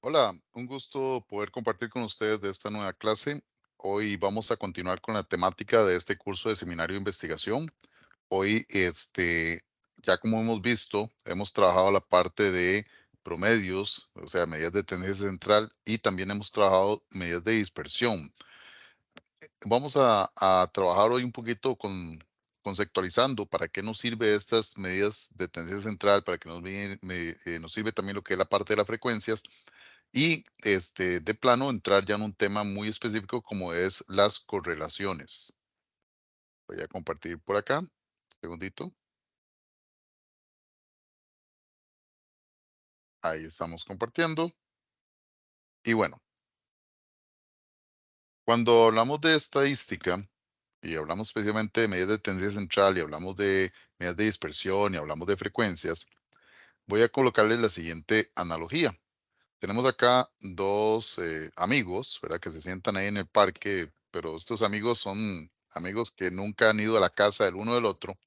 Hola, un gusto poder compartir con ustedes de esta nueva clase. Hoy vamos a continuar con la temática de este curso de seminario de investigación. Hoy, ya como hemos visto, hemos trabajado la parte de promedios, o sea, medidas de tendencia central, y también hemos trabajado medidas de dispersión. Vamos a trabajar hoy un poquito conceptualizando para qué nos sirve estas medidas de tendencia central, para qué nos sirve también lo que es la parte de las frecuencias y de plano entrar ya en un tema muy específico como es las correlaciones. Voy a compartir por acá, segundito. Ahí estamos compartiendo. Y bueno, cuando hablamos de estadística y hablamos especialmente de medidas de tendencia central y hablamos de medidas de dispersión y hablamos de frecuencias, voy a colocarles la siguiente analogía. Tenemos acá dos amigos, ¿verdad? Que se sientan ahí en el parque, pero estos amigos son amigos que nunca han ido a la casa del uno del otro.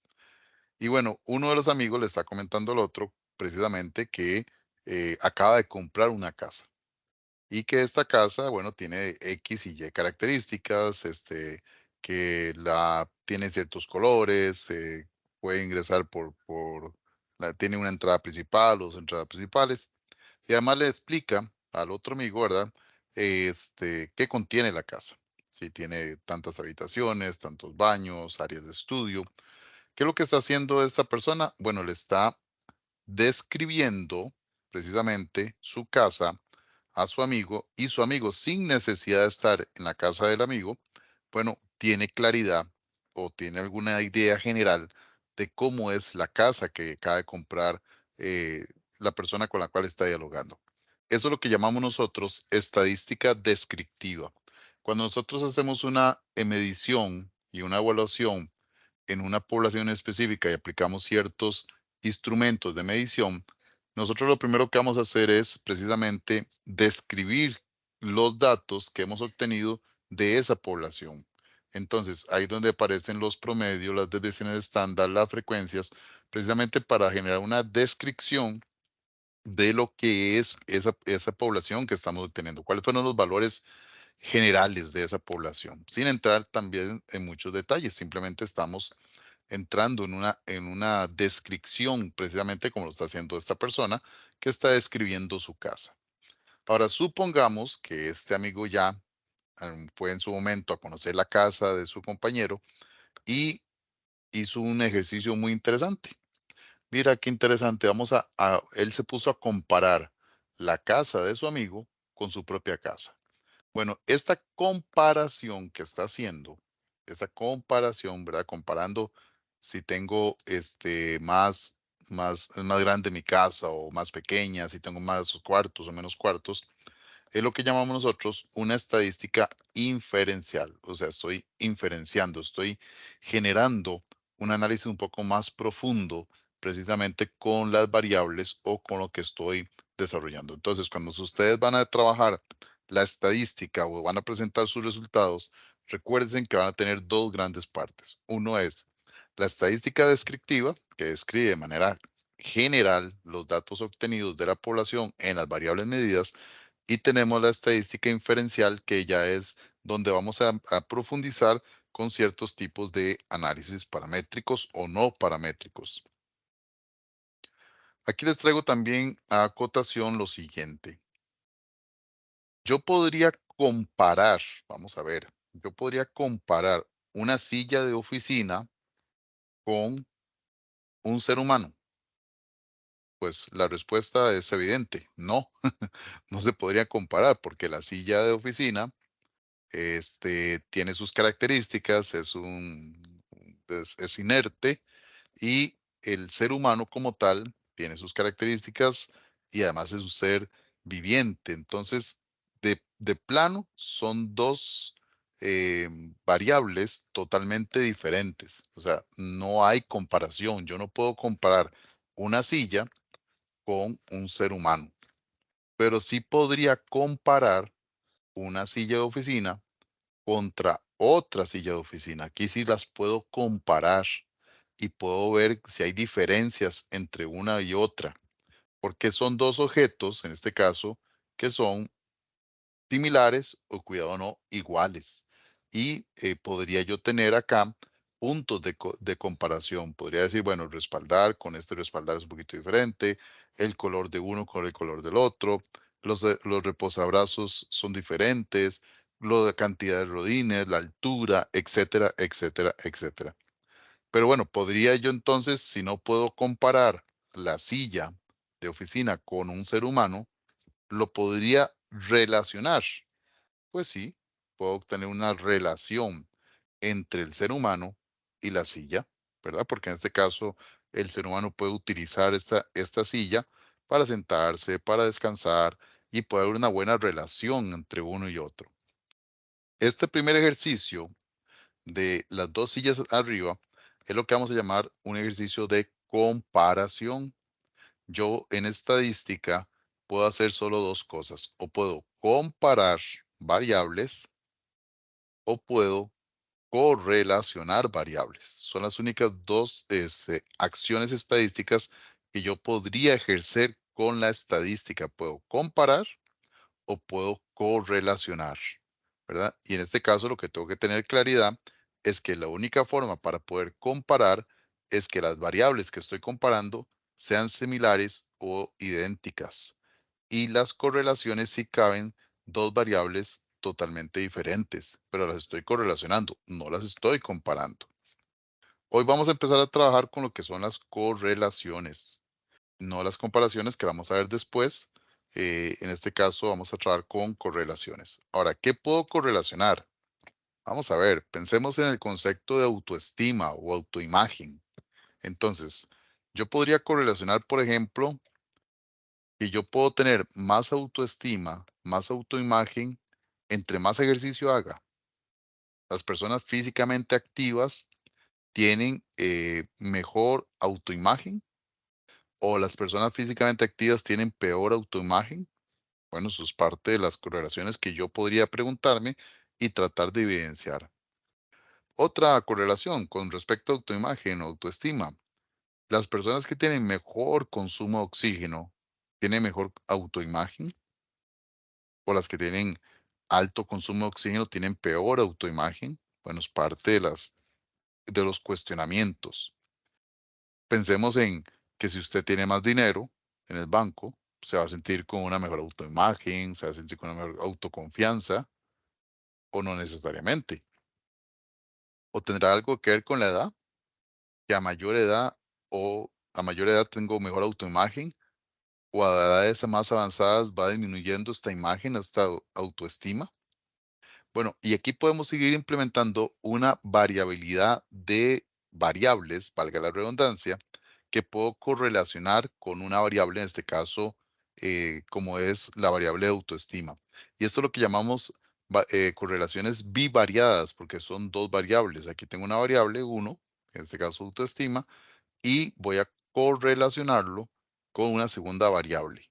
Y bueno, uno de los amigos le está comentando al otro precisamente que acaba de comprar una casa y que esta casa, bueno, tiene X y Y características, que tiene ciertos colores, puede ingresar tiene una entrada principal o dos entradas principales. Y además le explica al otro amigo, ¿verdad? Qué contiene la casa. Si tiene tantas habitaciones, tantos baños, áreas de estudio. ¿Qué es lo que está haciendo esta persona? Bueno, le está describiendo precisamente su casa a su amigo y su amigo, sin necesidad de estar en la casa del amigo, bueno, tiene claridad o tiene alguna idea general de cómo es la casa que acaba de comprar la persona con la cual está dialogando. Eso es lo que llamamos nosotros estadística descriptiva. Cuando nosotros hacemos una medición y una evaluación en una población específica y aplicamos ciertos instrumentos de medición, nosotros lo primero que vamos a hacer es precisamente describir los datos que hemos obtenido de esa población. Entonces, ahí donde aparecen los promedios, las desviaciones estándar, las frecuencias, precisamente para generar una descripción de lo que es esa población que estamos obteniendo, cuáles fueron los valores generales de esa población, sin entrar también en muchos detalles, simplemente estamos entrando en una descripción, precisamente como lo está haciendo esta persona que está describiendo su casa. Ahora, supongamos que este amigo ya fue en su momento a conocer la casa de su compañero y hizo un ejercicio muy interesante. Mira qué interesante, él se puso a comparar la casa de su amigo con su propia casa. Bueno, esta comparación que está haciendo, esta comparación, ¿verdad? Comparando si tengo más grande mi casa o más pequeña, si tengo más cuartos o menos cuartos, es lo que llamamos nosotros una estadística inferencial. O sea, estoy inferenciando, estoy generando un análisis un poco más profundo precisamente con las variables o con lo que estoy desarrollando. Entonces, cuando ustedes van a trabajar la estadística o van a presentar sus resultados, recuerden que van a tener dos grandes partes. Uno es la estadística descriptiva, que describe de manera general los datos obtenidos de la población en las variables medidas, y tenemos la estadística inferencial, que ya es donde vamos a profundizar con ciertos tipos de análisis paramétricos o no paramétricos. Aquí les traigo también a acotación lo siguiente. Yo podría comparar, vamos a ver, yo podría comparar una silla de oficina con un ser humano. Pues la respuesta es evidente, no, no se podría comparar porque la silla de oficina tiene sus características, es inerte, y el ser humano como tal tiene sus características y además es un ser viviente. Entonces, de plano, son dos variables totalmente diferentes. O sea, no hay comparación. Yo no puedo comparar una silla con un ser humano, pero sí podría comparar una silla de oficina contra otra silla de oficina. Aquí sí las puedo comparar y puedo ver si hay diferencias entre una y otra, porque son dos objetos, en este caso, que son similares o cuidado no, iguales. Y podría yo tener acá puntos de comparación. Podría decir, bueno, el respaldar con este respaldar es un poquito diferente, el color de uno con el color del otro, los reposabrazos son diferentes, la cantidad de rodines, la altura, etcétera, etcétera, etcétera. Pero bueno, podría yo entonces, si no puedo comparar la silla de oficina con un ser humano, lo podría relacionar. Pues sí, puedo obtener una relación entre el ser humano y la silla, ¿verdad? Porque en este caso el ser humano puede utilizar esta silla para sentarse, para descansar y puede haber una buena relación entre uno y otro. Este primer ejercicio de las dos sillas arriba es lo que vamos a llamar un ejercicio de comparación. Yo en estadística puedo hacer solo dos cosas, o puedo comparar variables o puedo correlacionar variables. Son las únicas dos acciones estadísticas que yo podría ejercer con la estadística. Puedo comparar o puedo correlacionar, ¿verdad? Y en este caso lo que tengo que tener claridad es que la única forma para poder comparar es que las variables que estoy comparando sean similares o idénticas. Y las correlaciones sí caben dos variables totalmente diferentes, pero las estoy correlacionando, no las estoy comparando. Hoy vamos a empezar a trabajar con lo que son las correlaciones, no las comparaciones que vamos a ver después. En este caso vamos a trabajar con correlaciones. Ahora, ¿qué puedo correlacionar? Vamos a ver, pensemos en el concepto de autoestima o autoimagen. Entonces, yo podría correlacionar, por ejemplo, que yo puedo tener más autoestima, más autoimagen, entre más ejercicio haga. Las personas físicamente activas tienen mejor autoimagen o las personas físicamente activas tienen peor autoimagen. Bueno, eso es parte de las correlaciones que yo podría preguntarme y tratar de evidenciar. Otra correlación con respecto a autoimagen o autoestima. Las personas que tienen mejor consumo de oxígeno tienen mejor autoimagen o las que tienen alto consumo de oxígeno tienen peor autoimagen. Bueno, es parte de los cuestionamientos. Pensemos en que si usted tiene más dinero en el banco, se va a sentir con una mejor autoimagen, se va a sentir con una mejor autoconfianza, o no necesariamente. O tendrá algo que ver con la edad, que a mayor edad o a mayor edad tengo mejor autoimagen, o a edades más avanzadas va disminuyendo esta imagen, esta autoestima. Bueno, y aquí podemos seguir implementando una variabilidad de variables, valga la redundancia, que puedo correlacionar con una variable, en este caso, como es la variable de autoestima. Y esto es lo que llamamos correlaciones bivariadas, porque son dos variables. Aquí tengo una variable, uno, en este caso autoestima, y voy a correlacionarlo con una segunda variable.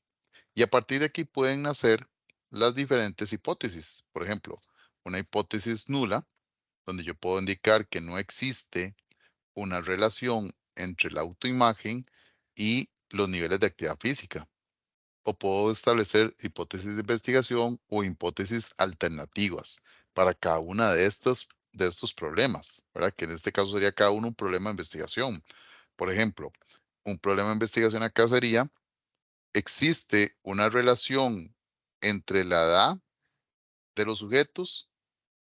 Y a partir de aquí pueden nacer las diferentes hipótesis. Por ejemplo, una hipótesis nula, donde yo puedo indicar que no existe una relación entre la autoimagen y los niveles de actividad física. O puedo establecer hipótesis de investigación o hipótesis alternativas para cada una de estos problemas, ¿verdad? Que en este caso sería cada uno un problema de investigación. Por ejemplo, un problema de investigación acá sería, ¿existe una relación entre la edad de los sujetos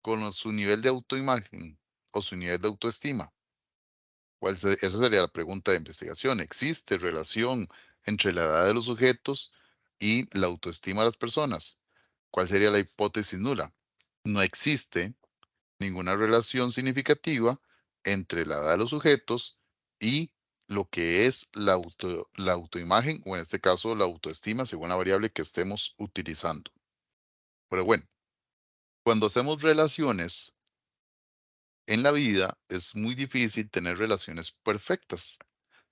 con su nivel de autoimagen o su nivel de autoestima? Esa sería la pregunta de investigación. ¿Existe relación entre la edad de los sujetos y la autoestima de las personas? ¿Cuál sería la hipótesis nula? No existe ninguna relación significativa entre la edad de los sujetos y lo que es la autoimagen o en este caso la autoestima según la variable que estemos utilizando. Pero bueno, cuando hacemos relaciones en la vida es muy difícil tener relaciones perfectas.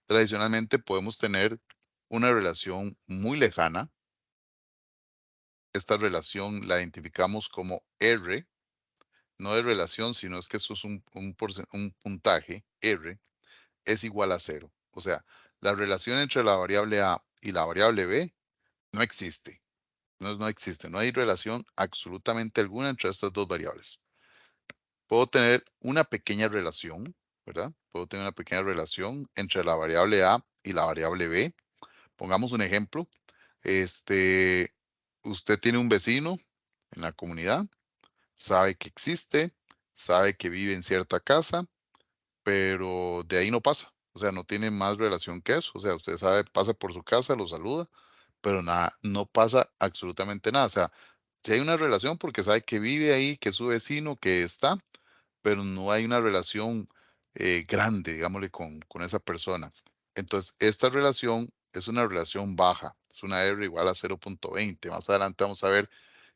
Tradicionalmente podemos tener una relación muy lejana. Esta relación la identificamos como R, no de relación, sino es que eso es un puntaje, R, es igual a cero. O sea, la relación entre la variable A y la variable B no existe. No existe, no hay relación absolutamente alguna entre estas dos variables. Puedo tener una pequeña relación, ¿verdad? Puedo tener una pequeña relación entre la variable A y la variable B. Pongamos un ejemplo. Este, usted tiene un vecino en la comunidad, sabe que existe, sabe que vive en cierta casa, pero de ahí no pasa. O sea, no tiene más relación que eso. O sea, usted sabe, pasa por su casa, lo saluda, pero nada, no pasa absolutamente nada. O sea, si hay una relación porque sabe que vive ahí, que es su vecino, que está, pero no hay una relación grande, digámosle, con esa persona. Entonces, esta relación es una relación baja, es una R igual a 0.20. Más adelante vamos a ver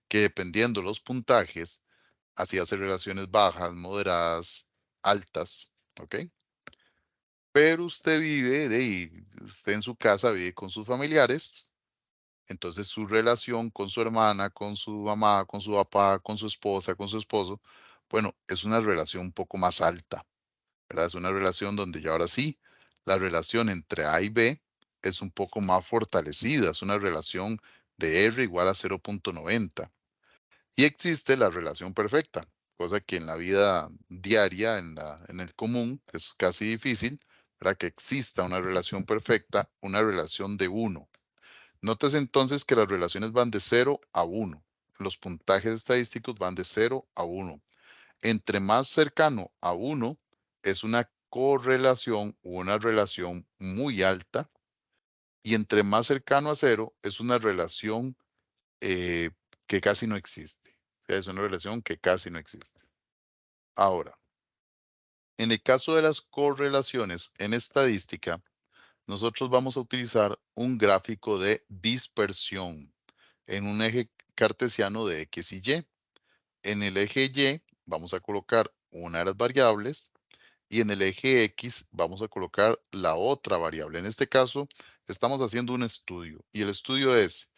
que dependiendo los puntajes, así hace relaciones bajas, moderadas, altas, ¿ok? Pero usted vive de ahí, usted en su casa vive con sus familiares, entonces su relación con su hermana, con su mamá, con su papá, con su esposa, con su esposo, bueno, es una relación un poco más alta, ¿verdad? Es una relación donde ya ahora sí, la relación entre A y B es un poco más fortalecida, es una relación de R igual a 0.90. Y existe la relación perfecta, cosa que en la vida diaria, en el común, es casi difícil, ¿verdad? Que exista una relación perfecta, una relación de uno. Notes entonces que las relaciones van de 0 a 1. Los puntajes estadísticos van de 0 a 1. Entre más cercano a 1 es una correlación o una relación muy alta, y entre más cercano a 0 es una relación eh, que casi no existe. O sea, es una relación que casi no existe. Ahora, en el caso de las correlaciones en estadística, nosotros vamos a utilizar un gráfico de dispersión en un eje cartesiano de X y Y. En el eje Y vamos a colocar una de las variables y en el eje X vamos a colocar la otra variable. En este caso, estamos haciendo un estudio y el estudio es,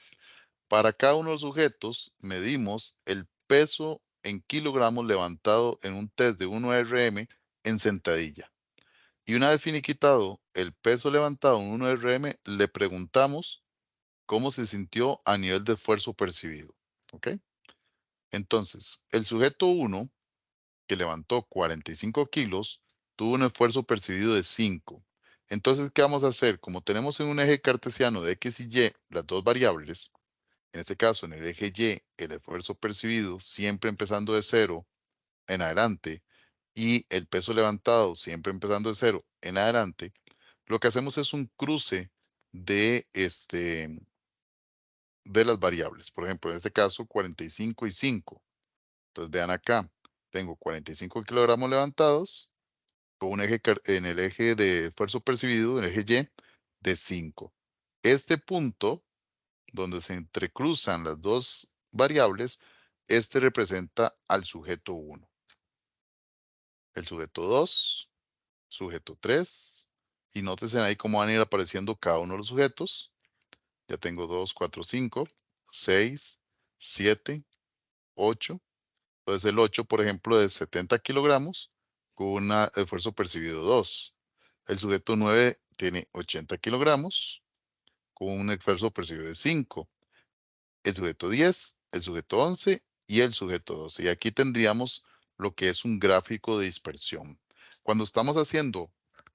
para cada uno de los sujetos, medimos el peso en kilogramos levantado en un test de 1RM en sentadilla. Y una vez finiquitado el peso levantado en 1RM, le preguntamos cómo se sintió a nivel de esfuerzo percibido. ¿Ok? Entonces, el sujeto 1, que levantó 45 kilos, tuvo un esfuerzo percibido de 5. Entonces, ¿qué vamos a hacer? Como tenemos en un eje cartesiano de X y Y las dos variables, en este caso, en el eje Y, el esfuerzo percibido siempre empezando de 0 en adelante y el peso levantado siempre empezando de 0 en adelante, lo que hacemos es un cruce de, de las variables. Por ejemplo, en este caso, 45 y 5. Entonces, vean acá, tengo 45 kilogramos levantados con un eje en el eje de esfuerzo percibido, en el eje Y, de 5. Este punto donde se entrecruzan las dos variables, este representa al sujeto 1, el sujeto 2, sujeto 3, y nótense ahí cómo van a ir apareciendo cada uno de los sujetos. Ya tengo 2, 4, 5, 6, 7, 8. Entonces el 8, por ejemplo, de 70 kilogramos con un esfuerzo percibido 2. El sujeto 9 tiene 80 kilogramos con un esfuerzo percibido de 5. El sujeto 10, el sujeto 11 y el sujeto 12. Y aquí tendríamos lo que es un gráfico de dispersión. Cuando estamos haciendo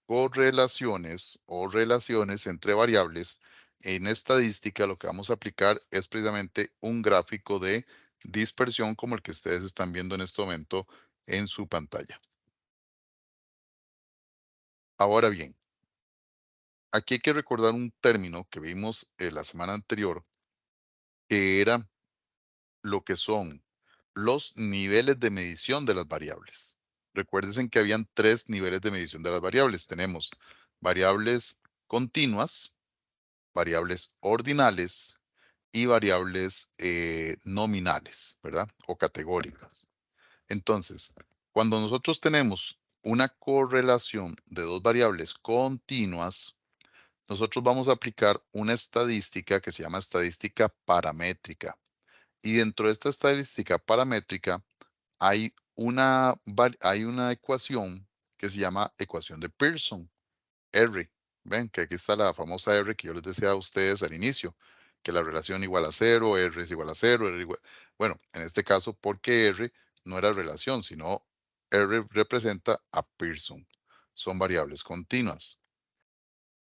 correlaciones o relaciones entre variables, en estadística lo que vamos a aplicar es precisamente un gráfico de dispersión como el que ustedes están viendo en este momento en su pantalla. Ahora bien, aquí hay que recordar un término que vimos la semana anterior, que era lo que son los niveles de medición de las variables. Recuerden que habían tres niveles de medición de las variables. Tenemos variables continuas, variables ordinales y variables nominales, ¿verdad? O categóricas. Entonces, cuando nosotros tenemos una correlación de dos variables continuas, nosotros vamos a aplicar una estadística que se llama estadística paramétrica. Y dentro de esta estadística paramétrica hay una ecuación que se llama ecuación de Pearson, R. Ven que aquí está la famosa R que yo les decía a ustedes al inicio. que la relación igual a cero, R es igual a cero, R igual... Bueno, en este caso, porque R no era relación, sino R representa a Pearson. Son variables continuas.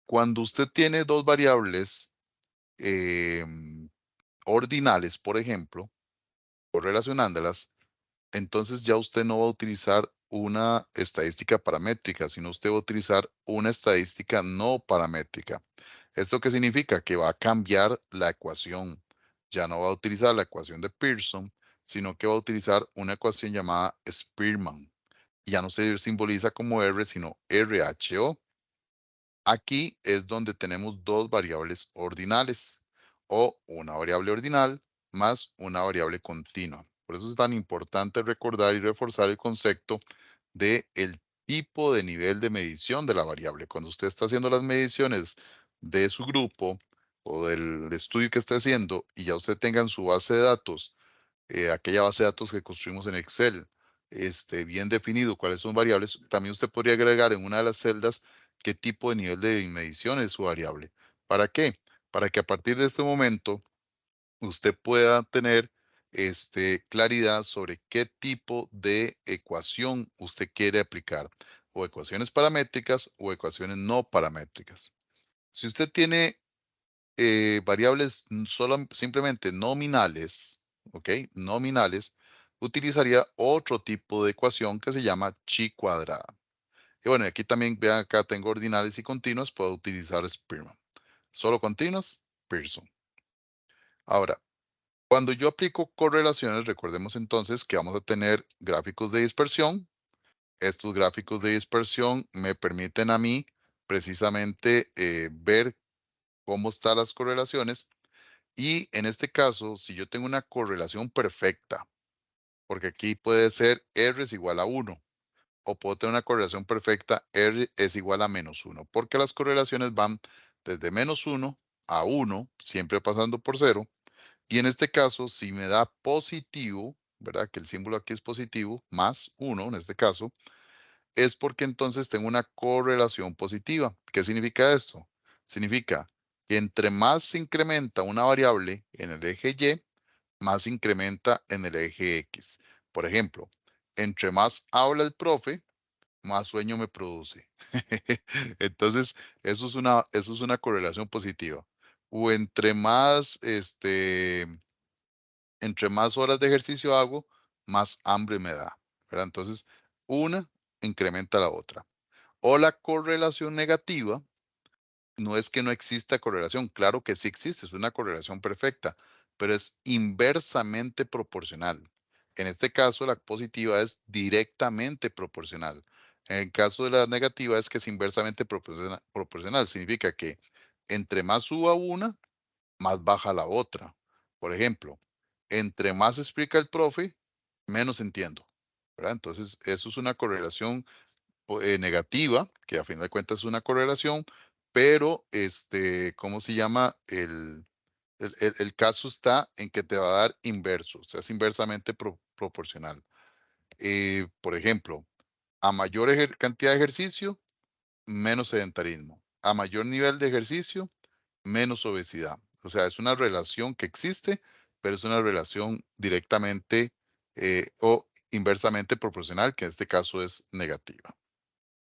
Cuando usted tiene dos variables ordinales, por ejemplo, correlacionándolas, entonces ya usted no va a utilizar una estadística paramétrica, sino usted va a utilizar una estadística no paramétrica. ¿Esto qué significa? Que va a cambiar la ecuación. Ya no va a utilizar la ecuación de Pearson, sino que va a utilizar una ecuación llamada Spearman. Ya no se simboliza como R, sino RHO. Aquí es donde tenemos dos variables ordinales o una variable ordinal más una variable continua. Por eso es tan importante recordar y reforzar el concepto de el tipo de nivel de medición de la variable. Cuando usted está haciendo las mediciones de su grupo o del estudio que esté haciendo y ya usted tenga en su base de datos aquella base de datos que construimos en Excel, bien definido cuáles son variables, también usted podría agregar en una de las celdas qué tipo de nivel de medición es su variable. ¿Para qué? Para que a partir de este momento usted pueda tener claridad sobre qué tipo de ecuación usted quiere aplicar, o ecuaciones paramétricas o ecuaciones no paramétricas. Si usted tiene variables simplemente nominales, ¿ok? Nominales, utilizaría otro tipo de ecuación que se llama chi cuadrada. Y bueno, aquí también, vean, acá tengo ordinales y continuas, puedo utilizar Spearman. Solo continuas, Pearson. Ahora, cuando yo aplico correlaciones, recordemos entonces que vamos a tener gráficos de dispersión. Estos gráficos de dispersión me permiten a mí precisamente ver cómo están las correlaciones. Y en este caso, si yo tengo una correlación perfecta, porque aquí puede ser R es igual a 1, o puedo tener una correlación perfecta, R es igual a -1, porque las correlaciones van desde -1 a 1, siempre pasando por 0. Y en este caso, si me da positivo, ¿verdad? Que el símbolo aquí es positivo, más 1 en este caso, es porque entonces tengo una correlación positiva. ¿Qué significa esto? Significa que entre más se incrementa una variable en el eje Y, más incrementa en el eje X. Por ejemplo, entre más habla el profe, más sueño me produce. Entonces, eso es una correlación positiva. O entre más horas de ejercicio hago, más hambre me da, ¿verdad? Entonces, una incrementa la otra. O la correlación negativa, no es que no exista correlación, claro que sí existe, es una correlación perfecta, pero es inversamente proporcional. En este caso, la positiva es directamente proporcional. En el caso de la negativa es que es inversamente proporcional. Significa que entre más suba una, más baja la otra. Por ejemplo, entre más explica el profe, menos entiendo, ¿verdad? Entonces, eso es una correlación negativa, que a fin de cuentas es una correlación, pero ¿cómo se llama? El caso está en que te va a dar inverso, o sea, es inversamente proporcional. Por ejemplo, a mayor cantidad de ejercicio, menos sedentarismo. A mayor nivel de ejercicio, menos obesidad. O sea, es una relación que existe, pero es una relación directamente o inversamente proporcional, que en este caso es negativa.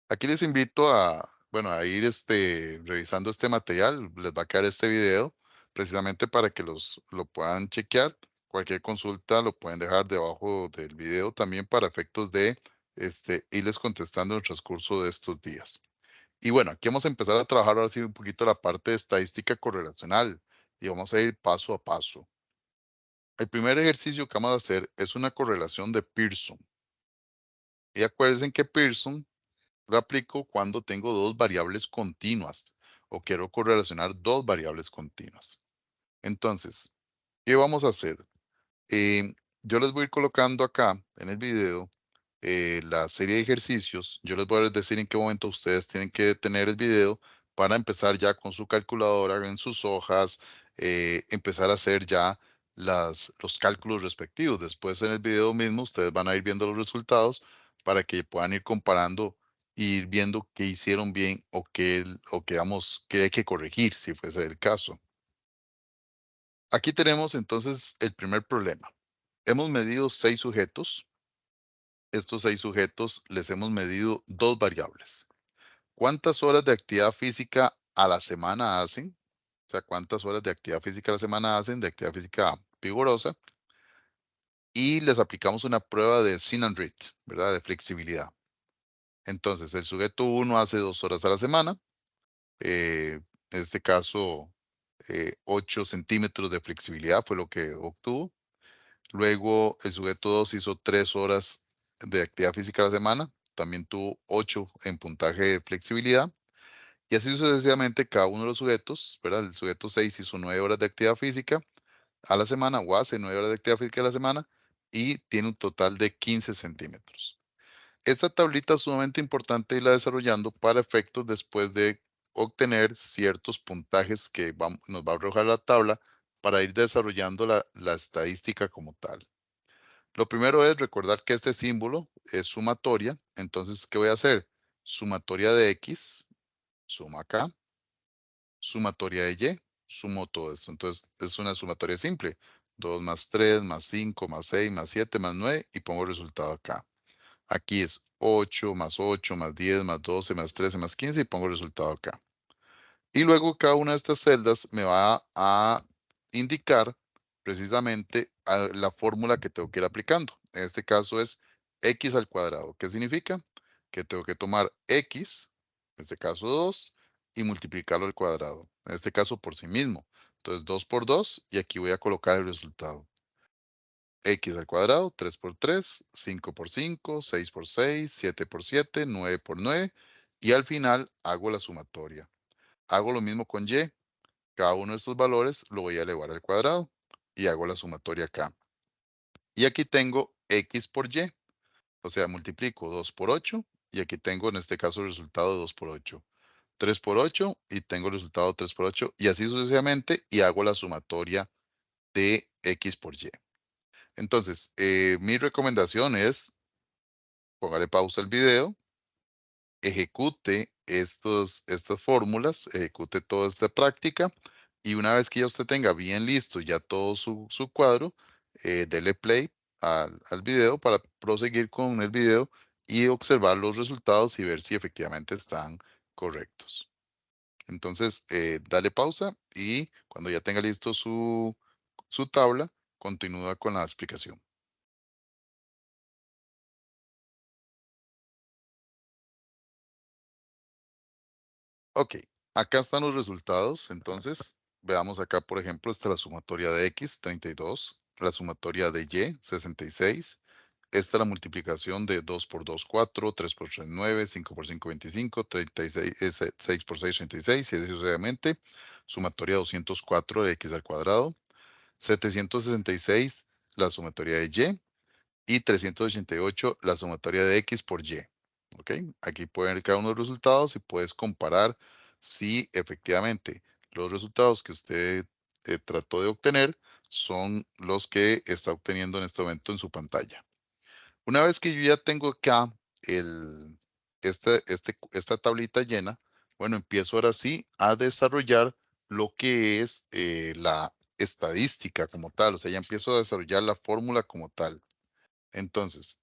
Aquí les invito a, bueno, a ir revisando este material. Les va a quedar este video precisamente para que lo puedan chequear. Cualquier consulta lo pueden dejar debajo del video también para efectos de irles contestando en el transcurso de estos días. Y bueno, aquí vamos a empezar a trabajar ahora sí un poquito la parte de estadística correlacional y vamos a ir paso a paso. El primer ejercicio que vamos a hacer es una correlación de Pearson. Y acuérdense que Pearson lo aplico cuando tengo dos variables continuas o quiero correlacionar dos variables continuas. Entonces, ¿qué vamos a hacer? Yo les voy a ir colocando acá en el video la serie de ejercicios. Yo les voy a decir en qué momento ustedes tienen que detener el video para empezar ya con su calculadora en sus hojas, empezar a hacer ya los cálculos respectivos. Después en el video mismo ustedes van a ir viendo los resultados para que puedan ir comparando e ir viendo qué hicieron bien o qué, o qué hay que corregir si fuese el caso. Aquí tenemos entonces el primer problema. Hemos medido 6 sujetos. Estos 6 sujetos les hemos medido 2 variables. ¿Cuántas horas de actividad física a la semana hacen? O sea, ¿cuántas horas de actividad física a la semana hacen de actividad física vigorosa? Y les aplicamos una prueba de Sin and Read, ¿verdad? De flexibilidad. Entonces, el sujeto 1 hace 2 horas a la semana. En este caso, 8 centímetros de flexibilidad fue lo que obtuvo. Luego, el sujeto 2 hizo 3 horas de actividad física a la semana. También tuvo 8 en puntaje de flexibilidad. Y así sucesivamente cada uno de los sujetos, ¿verdad? El sujeto 6 hizo 9 horas de actividad física a la semana o hace 9 horas de actividad física a la semana y tiene un total de 15 centímetros. Esta tablita es sumamente importante irla desarrollando para efectos después de obtener ciertos puntajes que nos va a arrojar la tabla para ir desarrollando la estadística como tal. Lo primero es recordar que este símbolo es sumatoria. Entonces, ¿qué voy a hacer? Sumatoria de X, suma acá. Sumatoria de Y, sumo todo esto. Entonces, es una sumatoria simple. 2 más 3 más 5 más 6 más 7 más 9 y pongo el resultado acá. Aquí es 8 más 10 más 12 más 13 más 15 y pongo el resultado acá. Y luego cada una de estas celdas me va a indicar precisamente la fórmula que tengo que ir aplicando. En este caso es x al cuadrado. ¿Qué significa? Que tengo que tomar x, en este caso 2, y multiplicarlo al cuadrado. En este caso por sí mismo. Entonces 2 por 2 y aquí voy a colocar el resultado. X al cuadrado, 3 por 3, 5 por 5, 6 por 6, 7 por 7, 9 por 9 y al final hago la sumatoria. Hago lo mismo con Y. Cada uno de estos valores lo voy a elevar al cuadrado y hago la sumatoria acá. Y aquí tengo X por Y, o sea, multiplico 2 por 8 y aquí tengo en este caso el resultado de 2 por 8. 3 por 8 y tengo el resultado de 3 por 8 y así sucesivamente y hago la sumatoria de X por Y. Entonces, mi recomendación es, póngale pausa al video, ejecute estas fórmulas, ejecute toda esta práctica y una vez que ya usted tenga bien listo ya todo su cuadro, dele play al video para proseguir con el video y observar los resultados y ver si efectivamente están correctos. Entonces, dale pausa y cuando ya tenga listo su tabla, continúa con la explicación. Ok, acá están los resultados. Entonces, veamos acá, por ejemplo, está la sumatoria de X, 32, la sumatoria de Y, 66. Esta es la multiplicación de 2 por 2, 4, 3 por 3, 9, 5 por 5, 25, 36, 6 por 6, 36, y así sucesivamente. Sumatoria 204 de X al cuadrado. 766, la sumatoria de Y. Y 388, la sumatoria de X por Y. ¿Ok? Aquí pueden ver cada uno de los resultados y puedes comparar si efectivamente los resultados que usted trató de obtener son los que está obteniendo en este momento en su pantalla. Una vez que yo ya tengo acá esta tablita llena, bueno, empiezo ahora sí a desarrollar lo que es la estadística como tal. O sea, ya empiezo a desarrollar la fórmula como tal. Entonces,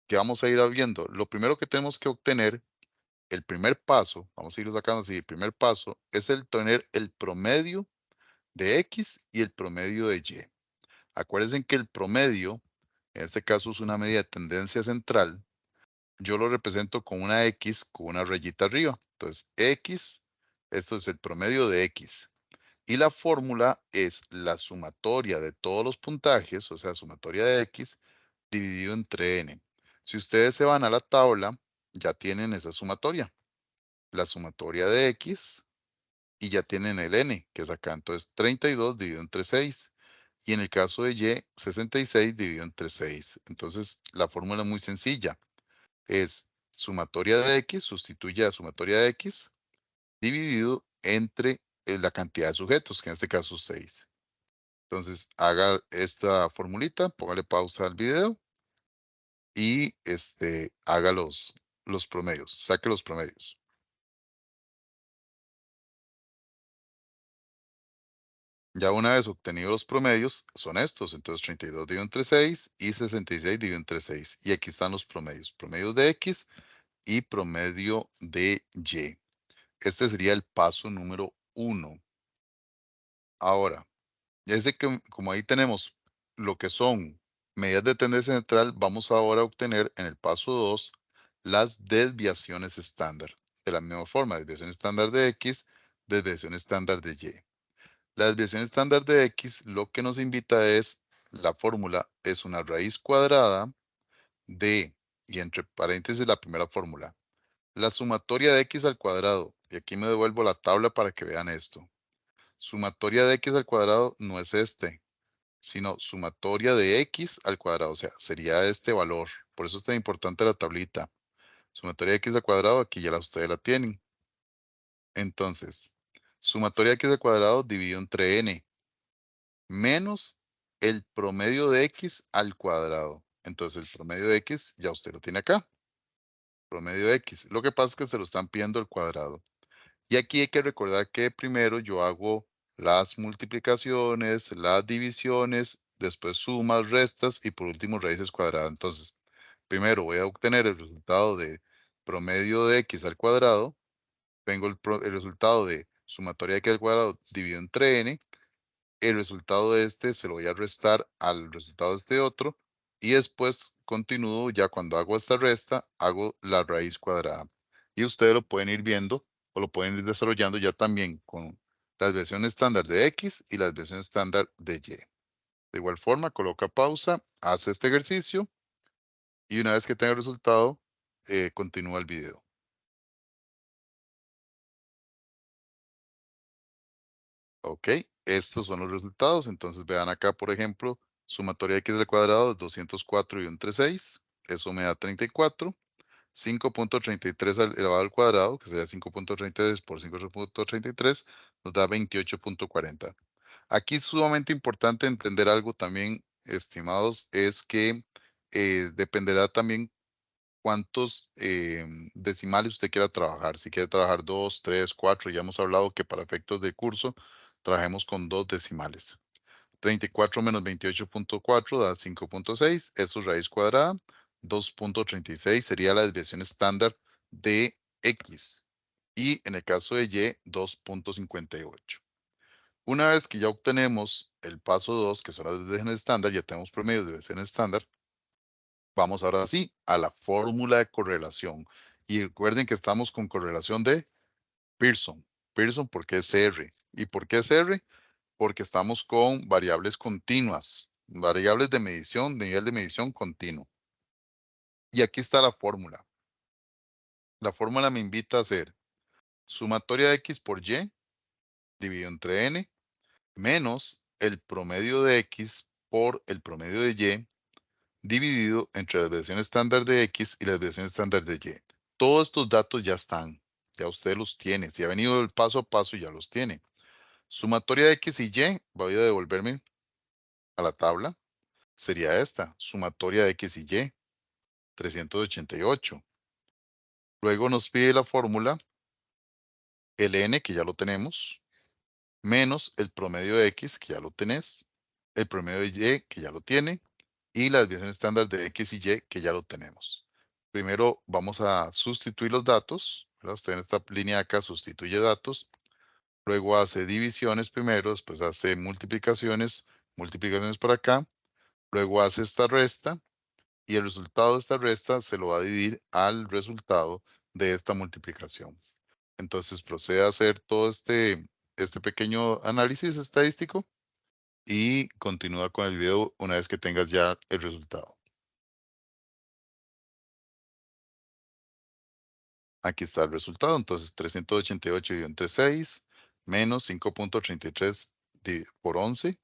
¿qué vamos a ir viendo? Lo primero que tenemos que obtener, el primer paso, vamos a ir sacando así, el primer paso es el tener el promedio de X y el promedio de Y. Acuérdense que el promedio, en este caso es una medida de tendencia central, yo lo represento con una X con una rayita arriba. Entonces, X, esto es el promedio de X. Y la fórmula es la sumatoria de todos los puntajes, o sea, sumatoria de X, dividido entre N. Si ustedes se van a la tabla, ya tienen esa sumatoria. La sumatoria de X y ya tienen el N, que es acá. Entonces, 32 dividido entre 6. Y en el caso de Y, 66 dividido entre 6. Entonces, la fórmula es muy sencilla. Es sumatoria de X, sustituye a sumatoria de X, dividido entre la cantidad de sujetos, que en este caso es 6. Entonces, haga esta formulita, póngale pausa al video y haga los promedios, saque los promedios. Ya una vez obtenidos los promedios, son estos. Entonces 32 dividido entre 6 y 66 dividido entre 6. Y aquí están los promedios. Promedios de X y promedio de Y. Este sería el paso número 1. Ahora, ya sé que como ahí tenemos lo que son medidas de tendencia central, vamos ahora a obtener en el paso 2 las desviaciones estándar. De la misma forma, desviación estándar de X, desviación estándar de Y. La desviación estándar de X lo que nos invita es, la fórmula es una raíz cuadrada de, y entre paréntesis la primera fórmula, la sumatoria de X al cuadrado. Y aquí me devuelvo la tabla para que vean esto. Sumatoria de X al cuadrado no es este, sino sumatoria de X al cuadrado. O sea, sería este valor. Por eso es tan importante la tablita. Sumatoria de X al cuadrado, aquí ya ustedes la tienen. Entonces, sumatoria de X al cuadrado dividido entre N menos el promedio de X al cuadrado. Entonces, el promedio de X ya usted lo tiene acá. Promedio de X. Lo que pasa es que se lo están pidiendo al cuadrado. Y aquí hay que recordar que primero yo hago las multiplicaciones, las divisiones, después sumas, restas y por último raíces cuadradas. Entonces, primero voy a obtener el resultado de promedio de X al cuadrado. Tengo el resultado de sumatoria de X al cuadrado dividido entre N. El resultado de este se lo voy a restar al resultado de este otro. Y después continúo ya cuando hago esta resta, hago la raíz cuadrada. Y ustedes lo pueden ir viendo o lo pueden ir desarrollando ya también con las versiones estándar de X y las versiones estándar de Y. De igual forma, coloca pausa, hace este ejercicio y una vez que tenga el resultado, continúa el video. Ok, estos son los resultados. Entonces vean acá, por ejemplo, sumatoria de X al cuadrado es 204 y entre 6. Eso me da 34. 5.33 elevado al cuadrado, que sería 5.33 por 5.33, nos da 28.40. Aquí es sumamente importante entender algo también, estimados, es que dependerá también cuántos decimales usted quiera trabajar. Si quiere trabajar 2, 3, 4, ya hemos hablado que para efectos de curso trabajemos con 2 decimales. 34 menos 28.4 da 5.6, eso es raíz cuadrada. 2.36 sería la desviación estándar de X. Y en el caso de Y, 2.58. Una vez que ya obtenemos el paso 2, que son las desviaciones estándar, ya tenemos promedio de desviaciones estándar, vamos ahora sí a la fórmula de correlación. Y recuerden que estamos con correlación de Pearson. Pearson porque es R. ¿Y por qué es R? Porque estamos con variables continuas, variables de medición, nivel de medición continuo. Y aquí está la fórmula. La fórmula me invita a hacer sumatoria de X por Y dividido entre N menos el promedio de X por el promedio de Y dividido entre la desviación estándar de X y la desviación estándar de Y. Todos estos datos ya están, ya usted los tiene. Si ha venido el paso a paso, ya los tiene. Sumatoria de X y Y, voy a devolverme a la tabla. Sería esta, sumatoria de X y Y, 388. Luego nos pide la fórmula ln, que ya lo tenemos, menos el promedio de X, que ya lo tenés, el promedio de Y, que ya lo tiene, y la desviación estándar de X y Y, que ya lo tenemos. Primero vamos a sustituir los datos, ¿verdad? Usted en esta línea acá sustituye datos, luego hace divisiones primero, después hace multiplicaciones, multiplicaciones por acá, luego hace esta resta, y el resultado de esta resta se lo va a dividir al resultado de esta multiplicación. Entonces procede a hacer todo este pequeño análisis estadístico y continúa con el video una vez que tengas ya el resultado. Aquí está el resultado. Entonces 388 dividido entre 6 menos 5.33 por 11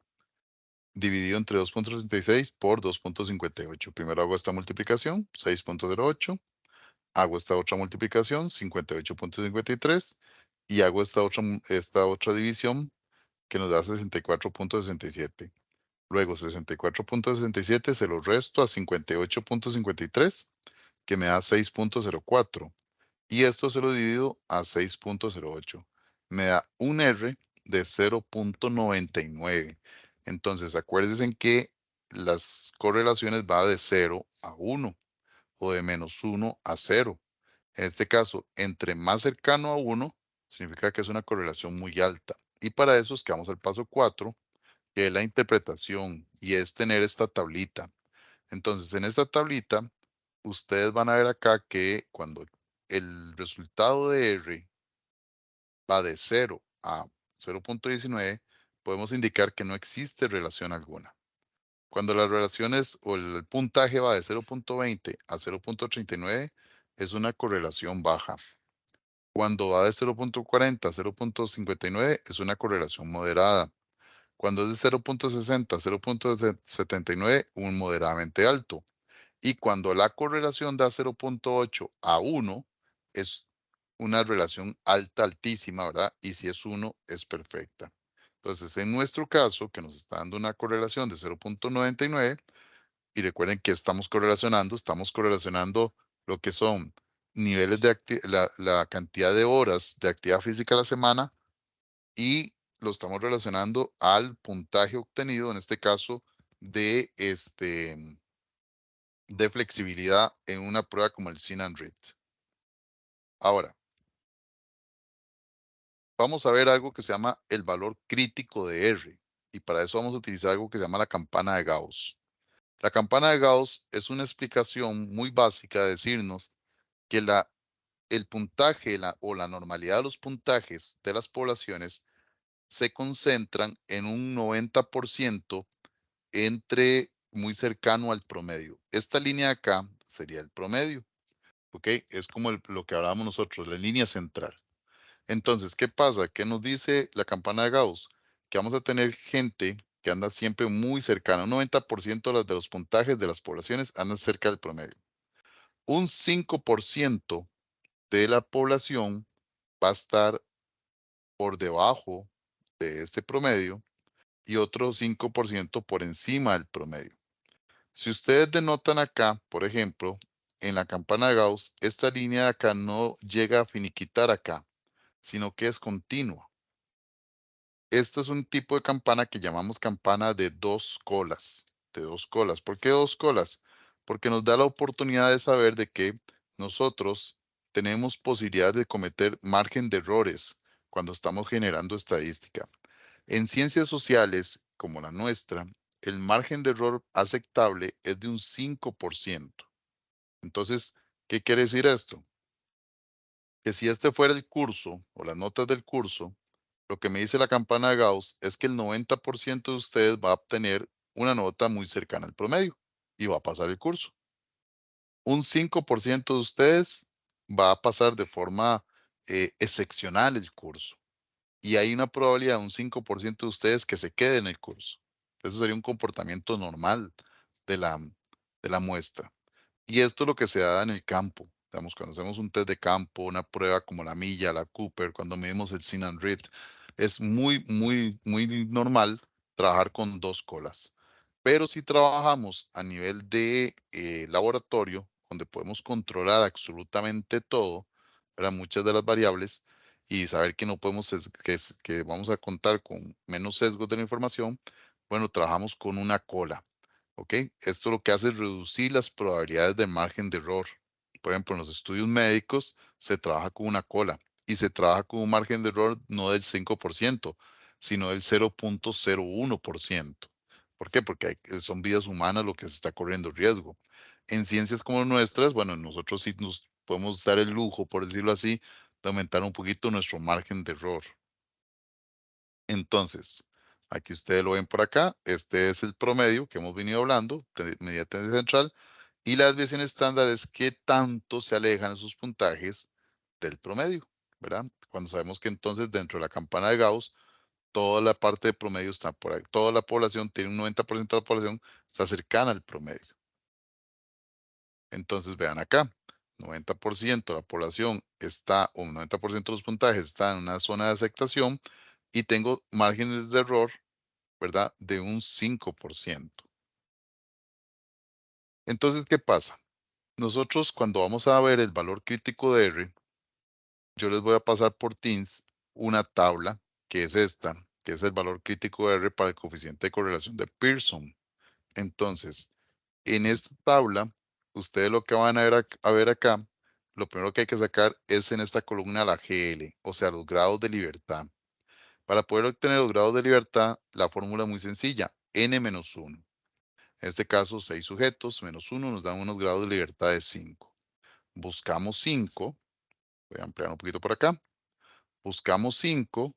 dividido entre 2.36 por 2.58. Primero hago esta multiplicación, 6.08. Hago esta otra multiplicación, 58.53, y hago esta otra división que nos da 64.67. Luego 64.67 se lo resto a 58.53, que me da 6.04. Y esto se lo divido a 6.08. Me da un R de 0.99. Entonces, acuérdense que las correlaciones va de 0 a 1 o de -1 a 0. En este caso, entre más cercano a 1, significa que es una correlación muy alta. Y para eso es que vamos al paso 4, que es la interpretación, y es tener esta tablita. Entonces, en esta tablita, ustedes van a ver acá que cuando el resultado de R va de 0 a 0.19, podemos indicar que no existe relación alguna. Cuando las relaciones o el puntaje va de 0.20 a 0.39, es una correlación baja. Cuando va de 0.40 a 0.59, es una correlación moderada. Cuando es de 0.60 a 0.79, un moderadamente alto. Y cuando la correlación da 0.8 a 1, es una relación alta, altísima, ¿verdad? Y si es 1, es perfecta. Entonces, en nuestro caso, que nos está dando una correlación de 0.99, y recuerden que estamos correlacionando lo que son niveles de la cantidad de horas de actividad física a la semana, y lo estamos relacionando al puntaje obtenido, en este caso, de de flexibilidad en una prueba como el Sin and Read. Ahora, vamos a ver algo que se llama el valor crítico de R. Y para eso vamos a utilizar algo que se llama la campana de Gauss. La campana de Gauss es una explicación muy básica de decirnos que el puntaje o la normalidad de los puntajes de las poblaciones se concentran en un 90% entre muy cercano al promedio. Esta línea de acá sería el promedio. ¿Ok? Es como lo que hablábamos nosotros, la línea central. Entonces, ¿qué pasa? ¿Qué nos dice la campana de Gauss? Que vamos a tener gente que anda siempre muy cercana. Un 90% de los puntajes de las poblaciones andan cerca del promedio. Un 5% de la población va a estar por debajo de este promedio y otro 5% por encima del promedio. Si ustedes denotan acá, por ejemplo, en la campana de Gauss, esta línea de acá no llega a finiquitar acá, sino que es continua. Este es un tipo de campana que llamamos campana de dos colas, de dos colas. ¿Por qué dos colas? Porque nos da la oportunidad de saber de que nosotros tenemos posibilidad de cometer margen de errores cuando estamos generando estadística. En ciencias sociales, como la nuestra, el margen de error aceptable es de un 5%. Entonces, ¿qué quiere decir esto? Que si este fuera el curso o las notas del curso, lo que me dice la campana de Gauss es que el 90% de ustedes va a obtener una nota muy cercana al promedio y va a pasar el curso. Un 5% de ustedes va a pasar de forma excepcional el curso. Y hay una probabilidad de un 5% de ustedes que se quede en el curso. Eso sería un comportamiento normal de la muestra. Y esto es lo que se da en el campo. Digamos, cuando hacemos un test de campo, una prueba como la milla, la Cooper, cuando medimos el Sin and Read, es muy, muy, muy normal trabajar con dos colas. Pero si trabajamos a nivel de laboratorio, donde podemos controlar absolutamente todo, ¿verdad? Muchas de las variables, y saber que no podemos, que vamos a contar con menos sesgos de la información, bueno, trabajamos con una cola. ¿Ok? Esto lo que hace es reducir las probabilidades de margen de error. Por ejemplo, en los estudios médicos se trabaja con una cola y se trabaja con un margen de error no del 5%, sino del 0.01%. ¿Por qué? Porque son vidas humanas lo que se está corriendo riesgo. En ciencias como nuestras, bueno, nosotros sí nos podemos dar el lujo, por decirlo así, de aumentar un poquito nuestro margen de error. Entonces, aquí ustedes lo ven por acá. Este es el promedio que hemos venido hablando, medida tendencia central. Y la desviación estándar es qué tanto se alejan sus puntajes del promedio, ¿verdad? Cuando sabemos que entonces dentro de la campana de Gauss, toda la parte de promedio está por ahí. Toda la población tiene un 90% de la población está cercana al promedio. Entonces vean acá, 90% de la población está, o 90% de los puntajes están en una zona de aceptación y tengo márgenes de error, ¿verdad? De un 5%. Entonces, ¿qué pasa? Nosotros cuando vamos a ver el valor crítico de R, yo les voy a pasar por Teams una tabla que es esta, que es el valor crítico de R para el coeficiente de correlación de Pearson. Entonces, en esta tabla, ustedes lo que van a ver acá, lo primero que hay que sacar es en esta columna la GL, o sea, los grados de libertad. Para poder obtener los grados de libertad, la fórmula es muy sencilla, n-1. En este caso, 6 sujetos menos 1 nos dan unos grados de libertad de 5. Buscamos 5, voy a ampliar un poquito por acá. Buscamos 5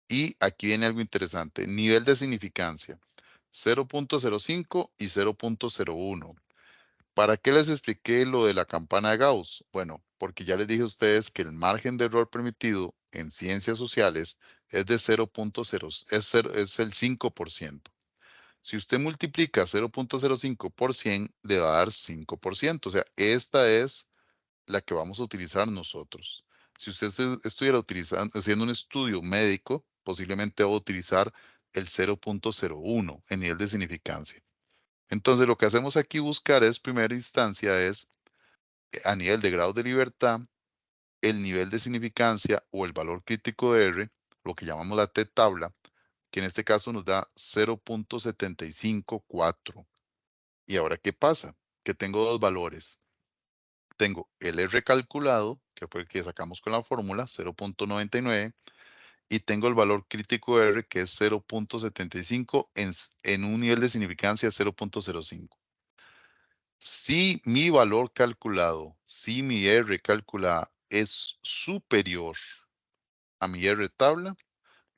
y aquí viene algo interesante, nivel de significancia, 0.05 y 0.01. ¿Para qué les expliqué lo de la campana de Gauss? Bueno, porque ya les dije a ustedes que el margen de error permitido en ciencias sociales es de 0.0, es el 5%. Si usted multiplica 0.05 por 100, le va a dar 5%. O sea, esta es la que vamos a utilizar nosotros. Si usted estuviera haciendo un estudio médico, posiblemente va a utilizar el 0.01 en nivel de significancia. Entonces, lo que hacemos aquí buscar es, primera instancia, es a nivel de grado de libertad, el nivel de significancia o el valor crítico de R, lo que llamamos la T-tabla, que en este caso nos da 0.754. ¿Y ahora qué pasa? Que tengo dos valores. Tengo el R calculado, que fue el que sacamos con la fórmula, 0.99, y tengo el valor crítico de R, que es 0.75 en un nivel de significancia 0.05. Si mi valor calculado, si mi R calculada es superior a mi R tabla,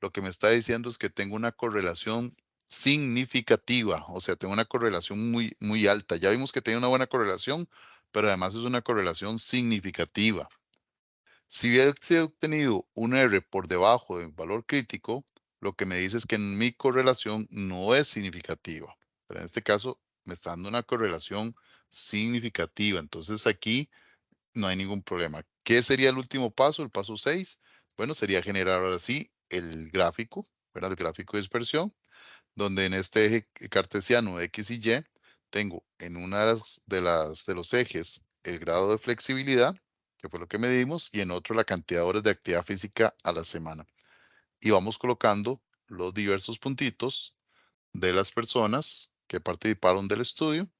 lo que me está diciendo es que tengo una correlación significativa, o sea, tengo una correlación muy, muy alta. Ya vimos que tiene una buena correlación, pero además es una correlación significativa. Si hubiese obtenido un R por debajo del valor crítico, lo que me dice es que mi correlación no es significativa. Pero en este caso, me está dando una correlación significativa. Entonces aquí no hay ningún problema. ¿Qué sería el último paso? El paso 6. Bueno, sería generar ahora sí el gráfico, ¿verdad? El gráfico de dispersión, donde en este eje cartesiano X y Y tengo en una de los ejes el grado de flexibilidad, que fue lo que medimos, y en otro la cantidad de horas de actividad física a la semana. Y vamos colocando los diversos puntitos de las personas que participaron del estudio.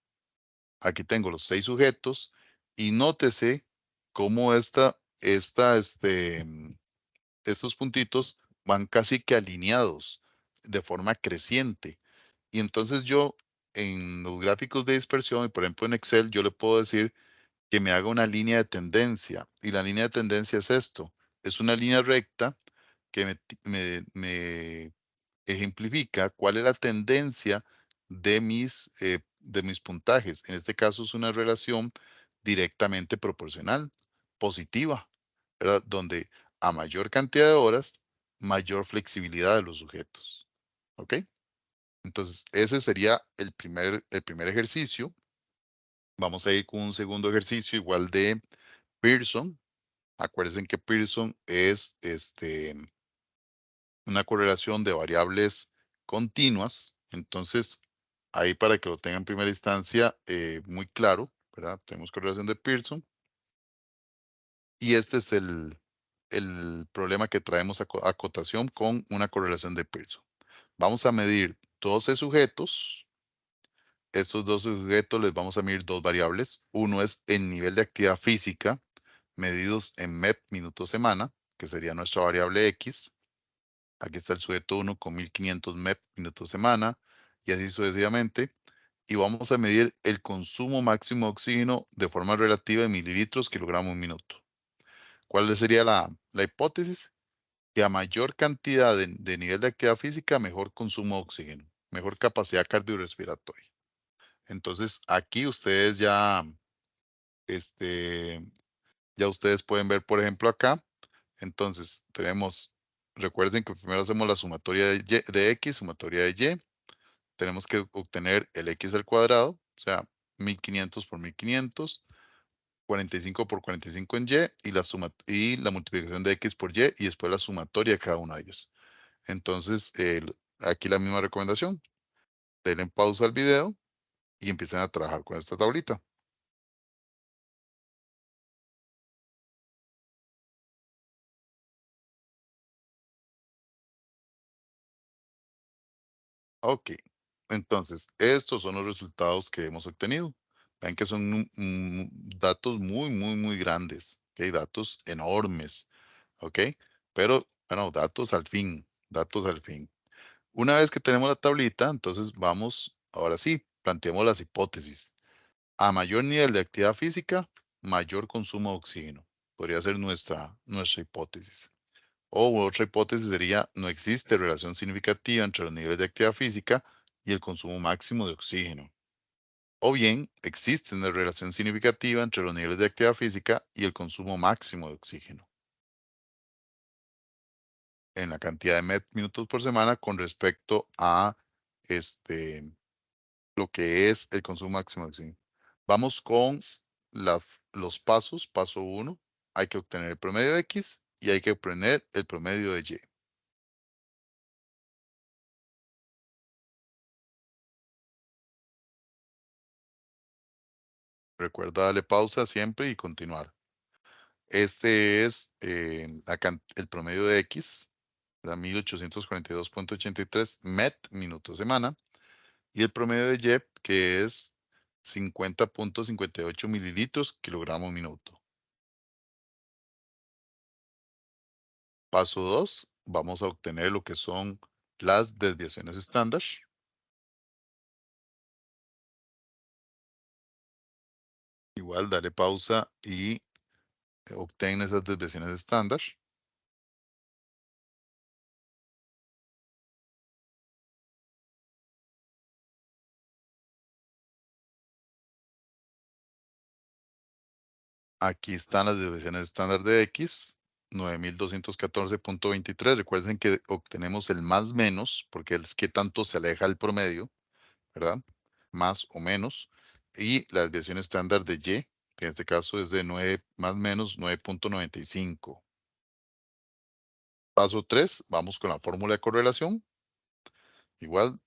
Aquí tengo los 6 sujetos y nótese cómo estos puntitos van casi que alineados de forma creciente. Y entonces yo en los gráficos de dispersión, y por ejemplo en Excel, yo le puedo decir que me haga una línea de tendencia. Y la línea de tendencia es esto. Es una línea recta que me ejemplifica cuál es la tendencia de mis puntajes. En este caso es una relación directamente proporcional, positiva, ¿verdad? Donde a mayor cantidad de horas, mayor flexibilidad de los sujetos. ¿Ok? Entonces, ese sería el primer ejercicio. Vamos a ir con un segundo ejercicio igual de Pearson. Acuérdense que Pearson es una correlación de variables continuas. Entonces, ahí para que lo tengan en primera instancia muy claro, ¿verdad? Tenemos correlación de Pearson. Y este es el problema que traemos a cotación con una correlación de Pearson. Vamos a medir 12 sujetos. Estos 12 sujetos les vamos a medir dos variables. Uno es el nivel de actividad física medidos en MEP minutos semana, que sería nuestra variable X. Aquí está el sujeto 1 con 1500 MEP minutos semana y así sucesivamente. Y vamos a medir el consumo máximo de oxígeno de forma relativa en mililitros kilogramo minuto. ¿Cuál sería la hipótesis? Que a mayor cantidad de nivel de actividad física, mejor consumo de oxígeno, mejor capacidad cardiorrespiratoria. Entonces, aquí ustedes este, ya ustedes pueden ver, por ejemplo, acá. Entonces, recuerden que primero hacemos la sumatoria de X, sumatoria de Y. Tenemos que obtener el X al cuadrado, o sea, 1500 por 1500, 45 por 45 en Y, y la multiplicación de X por Y, y después la sumatoria de cada uno de ellos. Entonces, aquí la misma recomendación. Denle pausa al video y empiecen a trabajar con esta tablita. Ok, entonces, estos son los resultados que hemos obtenido. Ven que son datos muy, muy, muy grandes, ¿ok? Datos enormes, ¿ok? Pero, bueno, datos al fin, datos al fin. Una vez que tenemos la tablita, entonces vamos, ahora sí, planteemos las hipótesis. A mayor nivel de actividad física, mayor consumo de oxígeno. Podría ser nuestra hipótesis. O otra hipótesis sería, no existe relación significativa entre los niveles de actividad física y el consumo máximo de oxígeno. O bien, existe una relación significativa entre los niveles de actividad física y el consumo máximo de oxígeno en la cantidad de minutos por semana con respecto a este, lo que es el consumo máximo de oxígeno. Vamos con los pasos. Paso uno, hay que obtener el promedio de X y hay que obtener el promedio de Y. Recuerda darle pausa siempre y continuar. Este es el promedio de X, la 1842.83 MET minuto semana, y el promedio de Y, que es 50.58 mililitros kilogramo minuto. Paso 2, vamos a obtener lo que son las desviaciones estándar. Igual, dale pausa y obtén esas desviaciones estándar. Aquí están las desviaciones estándar de X, 9214.23. Recuerden que obtenemos el más menos, porque es que tanto se aleja el promedio, ¿verdad? Más o menos. Y la desviación estándar de Y, que en este caso es de 9 más menos 9.95. Paso 3, vamos con la fórmula de correlación. Igual,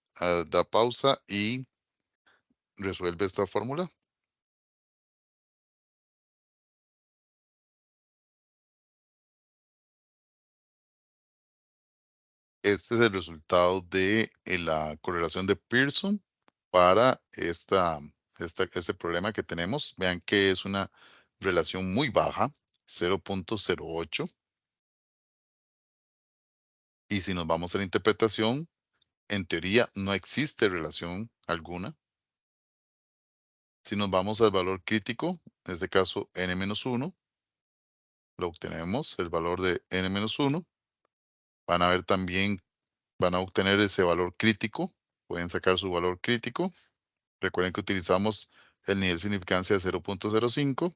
da pausa y resuelve esta fórmula. Este es el resultado de la correlación de Pearson para este problema que tenemos. Vean que es una relación muy baja, 0.08. Y si nos vamos a la interpretación, en teoría no existe relación alguna. Si nos vamos al valor crítico, en este caso n-1, lo obtenemos, el valor de n-1. Van a ver también, van a obtener ese valor crítico. Pueden sacar su valor crítico. Recuerden que utilizamos el nivel de significancia de 0.05.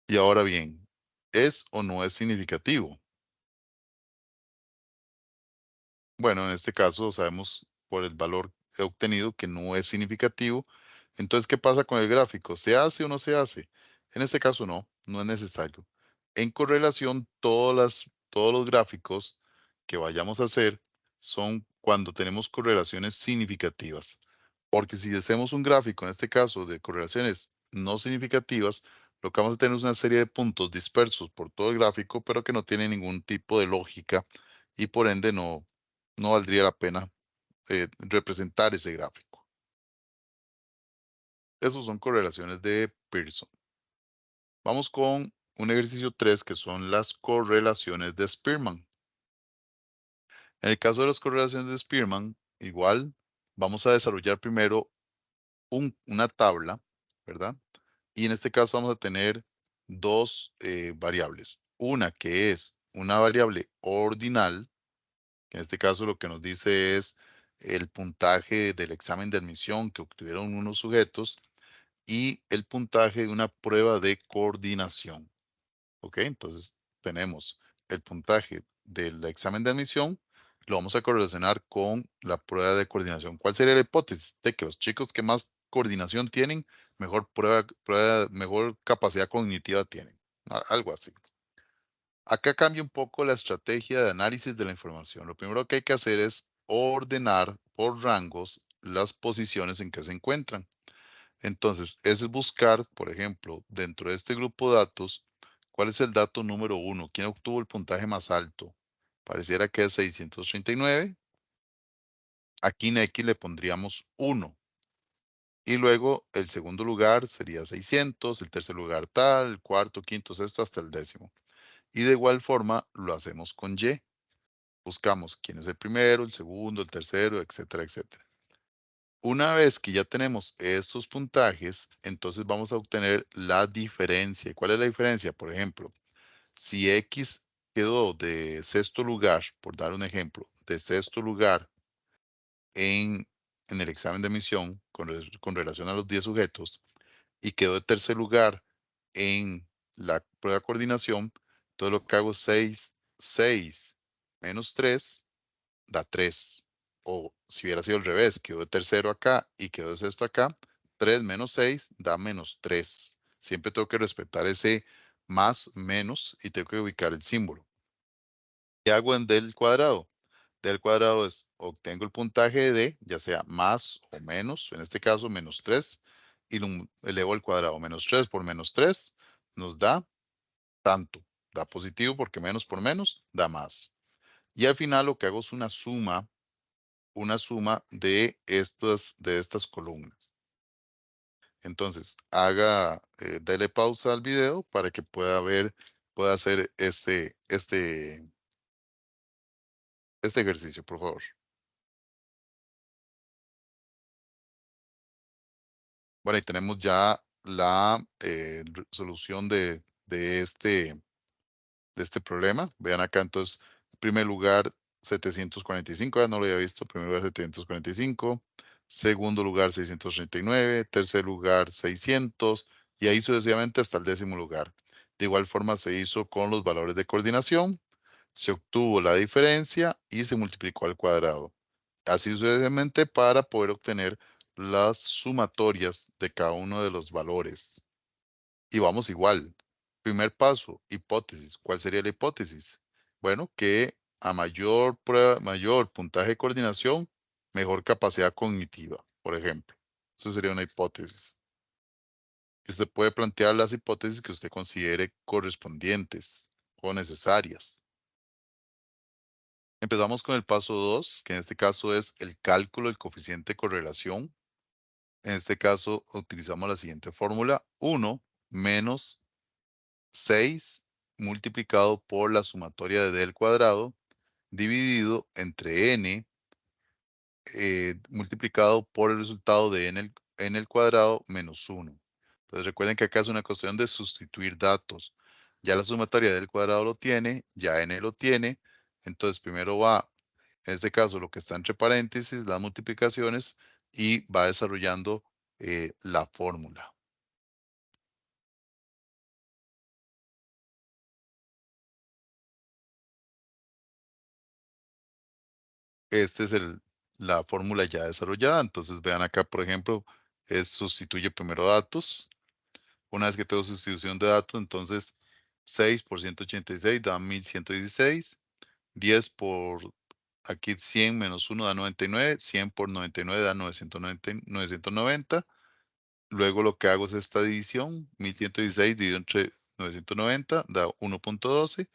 Y ahora bien, ¿es o no es significativo? Bueno, en este caso sabemos por el valor obtenido que no es significativo. Entonces, ¿qué pasa con el gráfico? ¿Se hace o no se hace? En este caso no es necesario. En correlación, todos los gráficos que vayamos a hacer son cuando tenemos correlaciones significativas. Porque si hacemos un gráfico, en este caso, de correlaciones no significativas, lo que vamos a tener es una serie de puntos dispersos por todo el gráfico, pero que no tienen ningún tipo de lógica y por ende no valdría la pena representar ese gráfico. Esos son correlaciones de Pearson. Vamos con un ejercicio 3 que son las correlaciones de Spearman. En el caso de las correlaciones de Spearman, igual vamos a desarrollar primero una tabla, ¿verdad? Y en este caso vamos a tener dos variables. Una que es una variable ordinal, que en este caso lo que nos dice es el puntaje del examen de admisión que obtuvieron unos sujetos y el puntaje de una prueba de coordinación. ¿Ok? Entonces tenemos el puntaje del examen de admisión, lo vamos a correlacionar con la prueba de coordinación. ¿Cuál sería la hipótesis? De que los chicos que más coordinación tienen, mejor capacidad cognitiva tienen. Algo así. Acá cambia un poco la estrategia de análisis de la información. Lo primero que hay que hacer es ordenar por rangos las posiciones en que se encuentran. Entonces, es buscar, por ejemplo, dentro de este grupo de datos, ¿Cuál es el dato número uno? ¿Quién obtuvo el puntaje más alto? Pareciera que es 639. Aquí en X le pondríamos 1. Y luego el segundo lugar sería 600, el tercer lugar tal, el cuarto, quinto, sexto, hasta el décimo. Y de igual forma lo hacemos con Y. Buscamos quién es el primero, el segundo, el tercero, etcétera, etcétera. Una vez que ya tenemos estos puntajes, entonces vamos a obtener la diferencia. ¿Cuál es la diferencia? Por ejemplo, si X quedó de sexto lugar, por dar un ejemplo, de sexto lugar en, en el examen de admisión con relación a los 10 sujetos y quedó de tercer lugar en la prueba de coordinación, entonces lo que hago es 6 menos 3 da 3. O si hubiera sido al revés, quedó de tercero acá y quedó de sexto acá, 3 menos 6 da menos 3. Siempre tengo que respetar ese más, menos y tengo que ubicar el símbolo. ¿Qué hago en del cuadrado? Del cuadrado es, obtengo el puntaje de, ya sea más o menos, en este caso menos 3, y lo elevo al cuadrado. Menos 3 por menos 3 nos da tanto. Da positivo porque menos por menos da más. Y al final lo que hago es una suma de estas columnas. Entonces, dele pausa al video para que pueda ver, pueda hacer este ejercicio, por favor. Bueno, ahí tenemos ya la solución de este problema. Vean acá, entonces, primer lugar 745, no lo había visto, primer lugar 745, segundo lugar 639, tercer lugar 600, y ahí sucesivamente hasta el décimo lugar. De igual forma se hizo con los valores de coordinación, se obtuvo la diferencia y se multiplicó al cuadrado. Así sucesivamente para poder obtener las sumatorias de cada uno de los valores. Y vamos igual. Primer paso, hipótesis. ¿Cuál sería la hipótesis? Bueno, que a mayor prueba, mayor puntaje de coordinación, mejor capacidad cognitiva, por ejemplo. Esa sería una hipótesis. Y usted puede plantear las hipótesis que usted considere correspondientes o necesarias. Empezamos con el paso 2, que en este caso es el cálculo del coeficiente de correlación. En este caso utilizamos la siguiente fórmula: 1 menos 6 multiplicado por la sumatoria de d al cuadrado dividido entre n multiplicado por el resultado de n al cuadrado menos 1. Entonces recuerden que acá es una cuestión de sustituir datos. Ya la sumatoria del cuadrado lo tiene, ya n lo tiene. Entonces primero va, en este caso, lo que está entre paréntesis, las multiplicaciones, y va desarrollando la fórmula. Esta es la fórmula ya desarrollada. Entonces vean acá, por ejemplo, sustituye primero datos. Una vez que tengo sustitución de datos, entonces 6 por 186 da 1116. 10 por aquí 100 menos 1 da 99. 100 por 99 da 990. Luego lo que hago es esta división. 1116 dividido entre 990 da 1.12.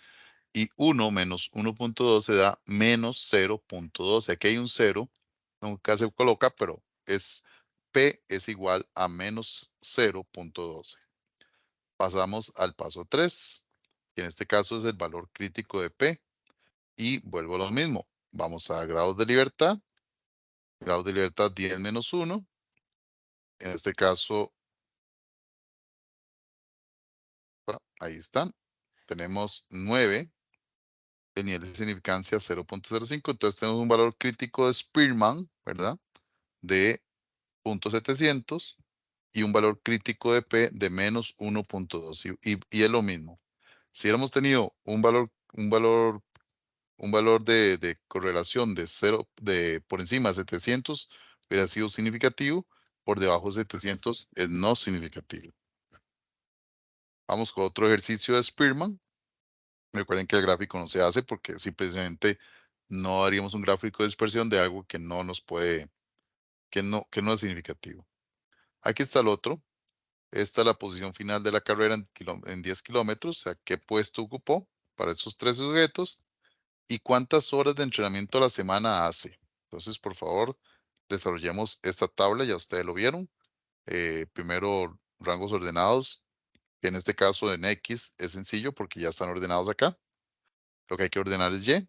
Y 1 menos 1.12 da menos 0.12. Aquí hay un 0, nunca se coloca, pero P es igual a menos 0.12. Pasamos al paso 3, que en este caso es el valor crítico de P. Y vuelvo a lo mismo. Vamos a grados de libertad. Grados de libertad 10 menos 1. En este caso, ahí están. Tenemos 9. El nivel de significancia 0.05. Entonces tenemos un valor crítico de Spearman, ¿verdad? De 0.700 y un valor crítico de P de menos 1.2. Y es lo mismo. Si hubiéramos tenido un valor de correlación de 0, por encima de 700, hubiera sido significativo. Por debajo de 700 es no significativo. Vamos con otro ejercicio de Spearman. Recuerden que el gráfico no se hace porque simplemente no haríamos un gráfico de dispersión de algo que no nos puede, que no es significativo. Aquí está el otro. Esta es la posición final de la carrera en 10 kilómetros, o sea, qué puesto ocupó para esos tres sujetos y cuántas horas de entrenamiento a la semana hace. Entonces, por favor, desarrollemos esta tabla, ya ustedes lo vieron. Primero, rangos ordenados, que en este caso en X es sencillo porque ya están ordenados acá. Lo que hay que ordenar es Y.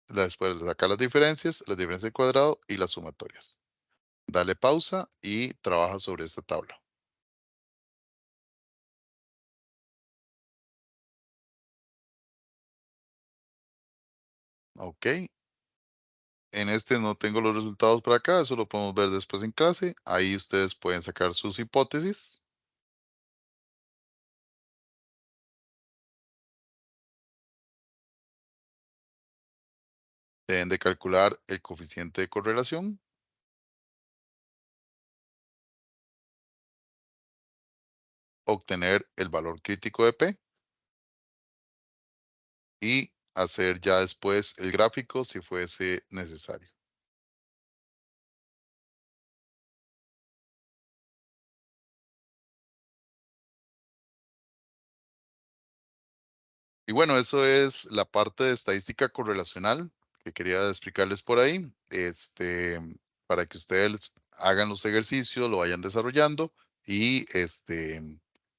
Después sacar las diferencias de cuadrado y las sumatorias. Dale pausa y trabaja sobre esta tabla. Ok, en este no tengo los resultados para acá, eso lo podemos ver después en clase. Ahí ustedes pueden sacar sus hipótesis. Deben de calcular el coeficiente de correlación, obtener el valor crítico de P y hacer ya después el gráfico si fuese necesario. Y bueno, eso es la parte de estadística correlacional que quería explicarles por ahí, para que ustedes hagan los ejercicios, lo vayan desarrollando y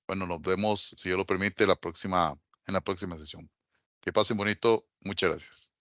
bueno, nos vemos, si Dios lo permite, en la próxima sesión. Que pasen bonito. Muchas gracias.